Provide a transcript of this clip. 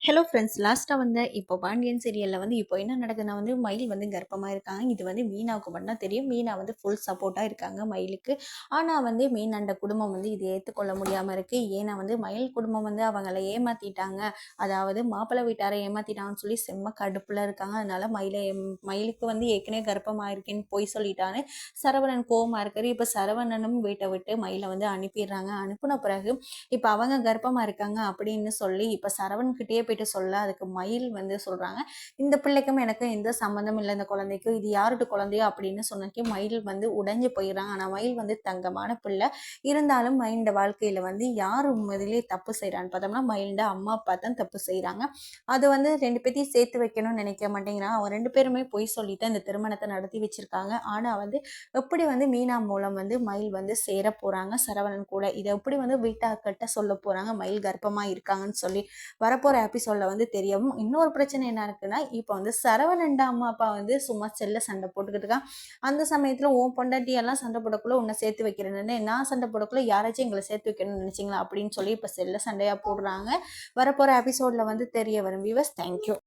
Hello friends, லாஸ்ட்டாக வந்து இப்போ பாண்டியன் சீரியலில் வந்து இப்போ என்ன நடக்குதுன்னா வந்து மயில் வந்து கர்ப்பமாக இருக்காங்க. இது வந்து மீனாவுக்கு மட்டும் தான் தெரியும். மீனா வந்து ஃபுல் சப்போர்ட்டாக இருக்காங்க மயிலுக்கு. ஆனால் வந்து மீன் அந்த குடும்பம் வந்து இதை ஏற்றுக்கொள்ள முடியாமல் இருக்குது. ஏன்னா வந்து மயில் குடும்பம் வந்து அவங்கள ஏமாற்றிட்டாங்க. அதாவது மாப்பிள்ளை வீட்டாரை ஏமாற்றிட்டாங்கன்னு சொல்லி செம்ம கடுப்பில் இருக்காங்க. அதனால மயிலுக்கு வந்து ஏற்கனவே கர்ப்பமாக இருக்கேன்னு போய் சொல்லிட்டான்னு சரவணன் கோவமாக இருக்காரு. இப்போ சரவணனும் வீட்டை விட்டு மயிலை வந்து அனுப்பிடுறாங்க. அனுப்பின பிறகு இப்போ அவங்க கர்ப்பமாக இருக்காங்க அப்படின்னு சொல்லி இப்போ சரவண்கிட்டயே போயிட்டு சொல்ல அதுக்கு மயில் வந்து சொல்கிறாங்க, இந்த பிள்ளைக்கும் எனக்கும் எந்த சம்மந்தம் இல்லை, இந்த குழந்தைக்கு இது யாருட்டு குழந்தையோ அப்படின்னு சொன்னக்கே மயில் வந்து உடைஞ்சு போயிடுறாங்க. ஆனால் மயில் வந்து தங்கமான பிள்ளை இருந்தாலும் மயிலோட வாழ்க்கையில் வந்து யார் முதலே தப்பு செய்கிறான்னு பார்த்தோம்னா மயிலோட அம்மா அப்பா தான் தப்பு செய்கிறாங்க. அது வந்து ரெண்டு பேர்த்தையும் சேர்த்து வைக்கணும்னு நினைக்க மாட்டேங்கிறாங்க. அவங்க ரெண்டு பேருமே பொய் சொல்லிட்டு இந்த திருமணத்தை நடத்தி வச்சிருக்காங்க. ஆனால் வந்து எப்படி வந்து மீனா மூலம் வந்து மயில் வந்து சேர போகிறாங்க சரவணன் கூட, இதை எப்படி வந்து வீட்டாக்கிட்ட சொல்ல போகிறாங்க மயில் கர்ப்பமாக இருக்காங்கன்னு சொல்லி வரப்போகிற எபிசோடில் வந்து தெரியும். இன்னொரு பிரச்சனை என்ன இருக்குன்னா, இப்போ வந்து சரவணன்டா அம்மா அப்பா வந்து சும்மா செல்ல சண்டை போட்டுக்கிட்டு இருக்கான். அந்த சமயத்தில் உன் பொண்டாட்டி எல்லாம் சண்டை போடக்குள்ள உன்னை சேர்த்து வைக்கிறேன்னு, நான் சண்டை போடக்குள்ள யாராச்சும் எங்களை சேர்த்து வைக்கணும்னு நினைச்சிங்களா அப்படின்னு சொல்லி இப்போ செல்ல சண்டையாக போடுறாங்க. வரப்போகிற எபிசோடில் வந்து தெரிய வரும். Viewers, thank you.